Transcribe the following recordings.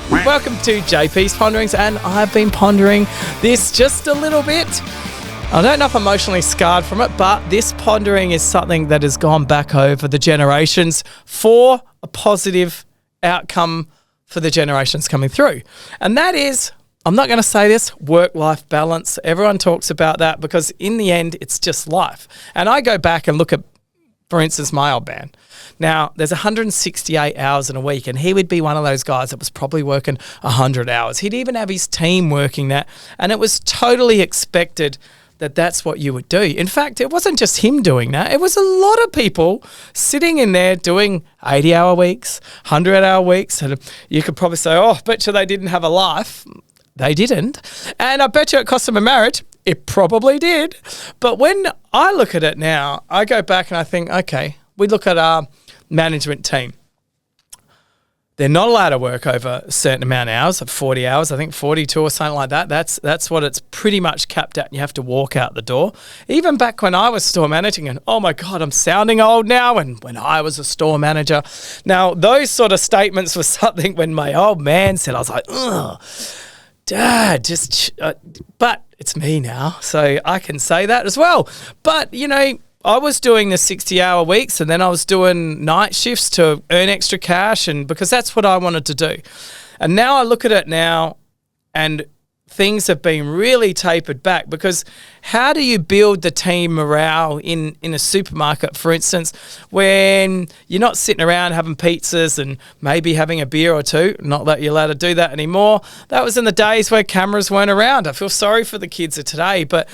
Welcome to JP's Ponderings, and I've been pondering this just a little bit. I don't know if I'm emotionally scarred from it, but this pondering is something that has gone back over the generations for a positive outcome for the generations coming through. And that is, I'm not going to say this, work-life balance. Everyone talks about that because in the end, it's just life. And I go back and look at, for instance, my old man. Now, there's 168 hours in a week, and he would be one of those guys that was probably working 100 hours. He'd even have his team working that, and it was totally expected that that's what you would do. In fact, it wasn't just him doing that. It was a lot of people sitting in there doing 80-hour weeks, 100-hour weeks, and you could probably say, oh, I bet you they didn't have a life. They didn't. And I bet you it cost them a marriage. It probably did. But when I look at it now, I go back and I think, okay, we look at our management team. They're not allowed to work over a certain amount of hours, 40 hours, I think 42 or something like that. That's what it's pretty much capped at, and you have to walk out the door. Even back when I was store managing, and oh my God, I'm sounding old now, and when I was a store manager. Now, those sort of statements were something when my old man said, I was like, ugh, Dad, but it's me now, so I can say that as well. But, you know, I was doing the 60-hour weeks, and then I was doing night shifts to earn extra cash, and because that's what I wanted to do. And now I look at it now, and things have been really tapered back, because how do you build the team morale in a supermarket, for instance, when you're not sitting around having pizzas and maybe having a beer or two? Not that you're allowed to do that anymore. That was in the days where cameras weren't around. I feel sorry for the kids of today, but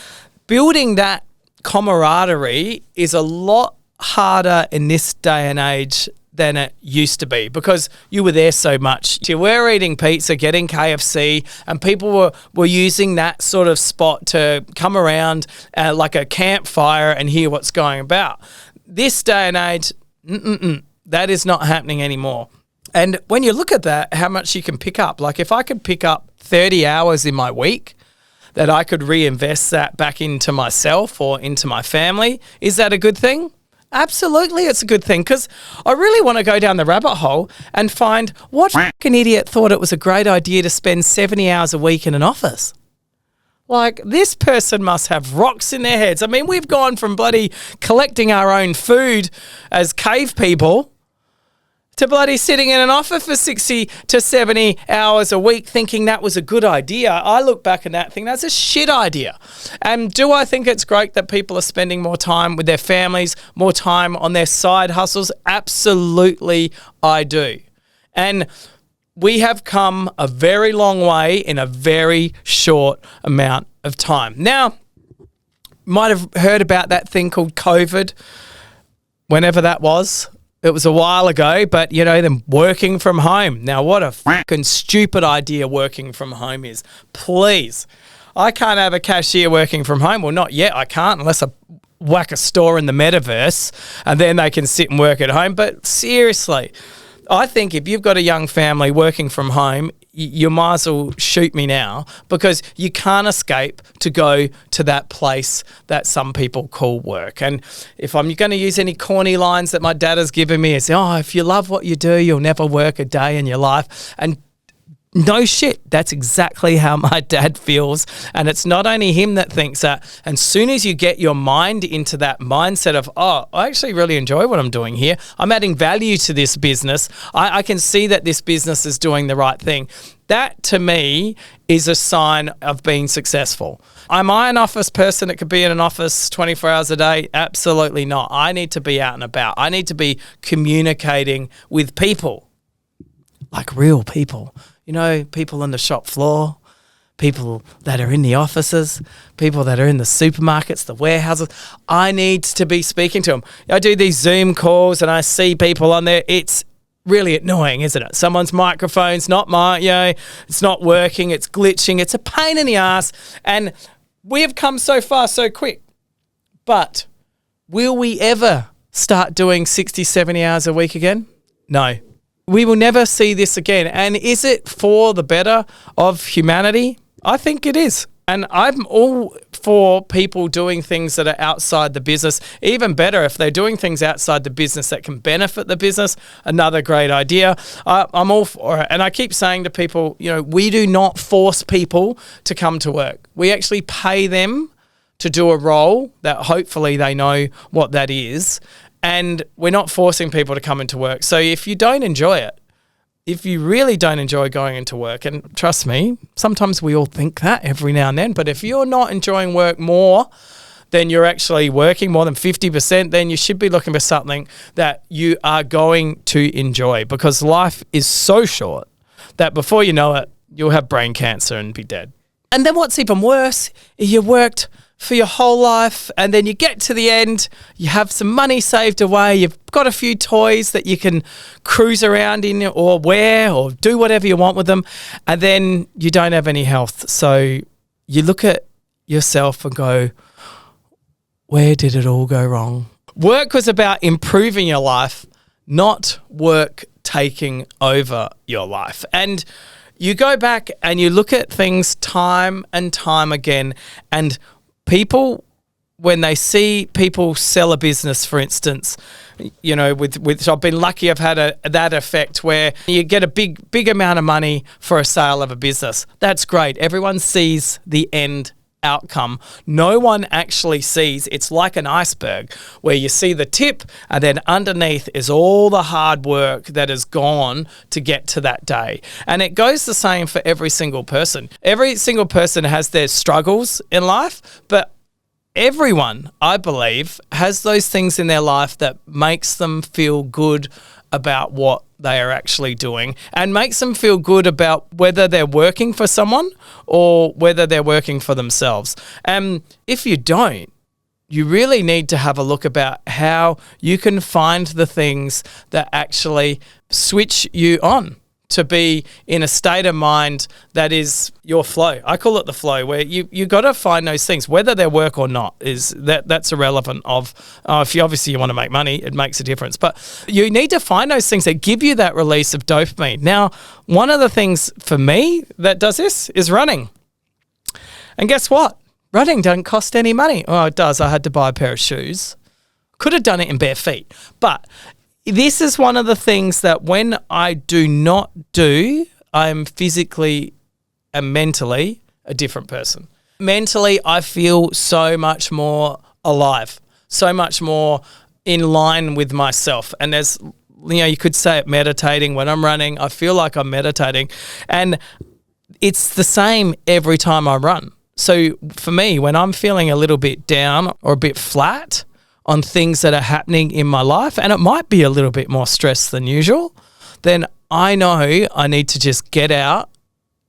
building that camaraderie is a lot harder in this day and age than it used to be, because you were there so much. You were eating pizza, getting KFC, and people were using that sort of spot to come around like a campfire and hear what's going about. This day and age, that is not happening anymore. And when you look at that, how much you can pick up, like if I could pick up 30 hours in my week, that I could reinvest that back into myself or into my family. Is that a good thing? Absolutely, it's a good thing, because I really want to go down the rabbit hole and find what fucking idiot thought it was a great idea to spend 70 hours a week in an office. Like, this person must have rocks in their heads. I mean, we've gone from bloody collecting our own food as cave people to bloody sitting in an office for 60 to 70 hours a week thinking that was a good idea. I look back at that and think that's a shit idea. And do I think it's great that people are spending more time with their families, more time on their side hustles? Absolutely, I do. And we have come a very long way in a very short amount of time. Now, you might have heard about that thing called COVID, whenever that was. It was a while ago, but, you know, them working from home. Now, what a fucking stupid idea working from home is. Please. I can't have a cashier working from home. Well, not yet. I can't, unless I whack a store in the metaverse and then they can sit and work at home. But seriously, I think if you've got a young family working from home, you might as well shoot me now, because you can't escape to go to that place that some people call work. And if I'm going to use any corny lines that my dad has given me, is, oh, if you love what you do, you'll never work a day in your life. And no shit, that's exactly how my dad feels. And it's not only him that thinks that. And soon as you get your mind into that mindset of, oh, I actually really enjoy what I'm doing here, I'm adding value to this business, I can see that this business is doing the right thing. That, to me, is a sign of being successful. Am I an office person that could be in an office 24 hours a day? Absolutely not. I need to be out and about. I need to be communicating with people, like real people. You know, people on the shop floor, people that are in the offices, people that are in the supermarkets, the warehouses. I need to be speaking to them. I do these Zoom calls and I see people on there. It's really annoying, isn't it? Someone's microphone's not it's not working, it's glitching, it's a pain in the ass. And we have come so far so quick. But will we ever start doing 60, 70 hours a week again? No. We will never see this again. And is it for the better of humanity? I think it is. And I'm all for people doing things that are outside the business. Even better, if they're doing things outside the business that can benefit the business, another great idea. I'm all for it. And I keep saying to people, we do not force people to come to work. We actually pay them to do a role that hopefully they know what that is. And we're not forcing people to come into work. So if you don't enjoy it, if you really don't enjoy going into work, and trust me, sometimes we all think that every now and then, but if you're not enjoying work more than you're actually working, more than 50%, then you should be looking for something that you are going to enjoy, because life is so short that before you know it, you'll have brain cancer and be dead. And then what's even worse, you worked for your whole life and then you get to the end, you have some money saved away, you've got a few toys that you can cruise around in or wear or do whatever you want with them, and then you don't have any health. So you look at yourself and go, where did it all go wrong? Work was about improving your life, not work taking over your life. And you go back and you look at things time and time again, and people, when they see people sell a business, for instance, with I've been lucky, I've had that effect where you get a big amount of money for a sale of a business. That's great. Everyone sees the end outcome. No one actually sees, it's like an iceberg where you see the tip and then underneath is all the hard work that has gone to get to that day. And it goes the same for every single person. Every single person has their struggles in life, but everyone, I believe, has those things in their life that makes them feel good about what they are actually doing and makes them feel good about whether they're working for someone or whether they're working for themselves. And if you don't, you really need to have a look about how you can find the things that actually switch you on to be in a state of mind that is your flow. I call it the flow, where you got to find those things, whether they work or not. That's irrelevant of if you obviously want to make money, it makes a difference. But you need to find those things that give you that release of dopamine. Now, one of the things for me that does this is running. And guess what? Running doesn't cost any money. Oh, it does. I had to buy a pair of shoes. Could have done it in bare feet. But this is one of the things that when I do not do, I'm physically and mentally a different person. Mentally, I feel so much more alive, so much more in line with myself. And as you could say it, meditating. When I'm running, I feel like I'm meditating. And it's the same every time I run. So for me, when I'm feeling a little bit down or a bit flat on things that are happening in my life, and it might be a little bit more stress than usual, then I know I need to just get out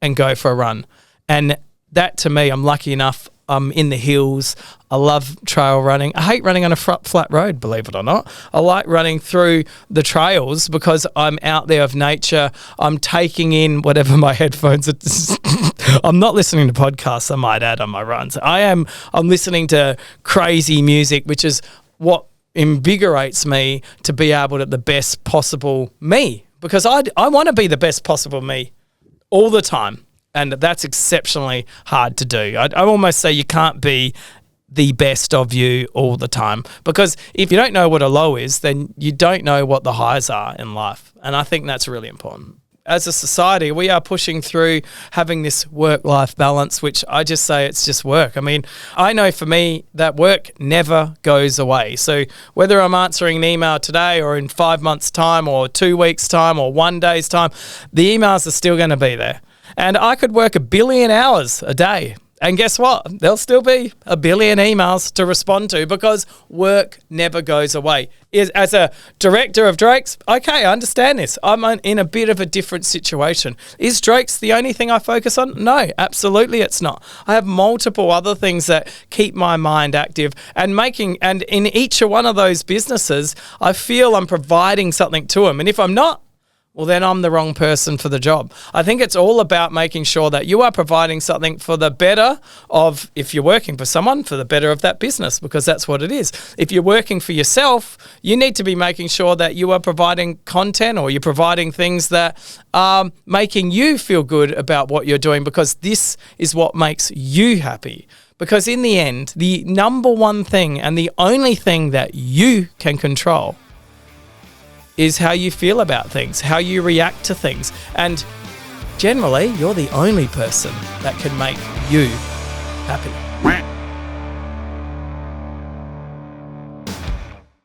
and go for a run. And that, to me, I'm lucky enough, I'm in the hills. I love trail running. I hate running on a flat road, believe it or not. I like running through the trails because I'm out there of nature. I'm taking in whatever my headphones are. I'm not listening to podcasts, I might add, on my runs. I'm listening to crazy music, which is what invigorates me to be able to the best possible me, because I want to be the best possible me all the time, and that's exceptionally hard to do. I almost say you can't be the best of you all the time, because if you don't know what a low is, then you don't know what the highs are in life, and I think that's really important. As a society, we are pushing through having this work-life balance, which I just say it's just work. I mean, I know for me that work never goes away. So whether I'm answering an email today or in 5 months' time or 2 weeks' time or 1 day's time, the emails are still going to be there. And I could work 1 billion hours a day. And guess what? There'll still be 1 billion emails to respond to, because work never goes away. As a director of Drake's, okay, I understand this. I'm in a bit of a different situation. Is Drake's the only thing I focus on? No, absolutely it's not. I have multiple other things that keep my mind active and in each one of those businesses, I feel I'm providing something to them. And if I'm not, well, then I'm the wrong person for the job. I think it's all about making sure that you are providing something for the better of, if you're working for someone, for the better of that business, because that's what it is. If you're working for yourself, you need to be making sure that you are providing content, or you're providing things that are making you feel good about what you're doing, because this is what makes you happy. Because in the end, the number one thing and the only thing that you can control is how you feel about things, how you react to things. And generally, you're the only person that can make you happy.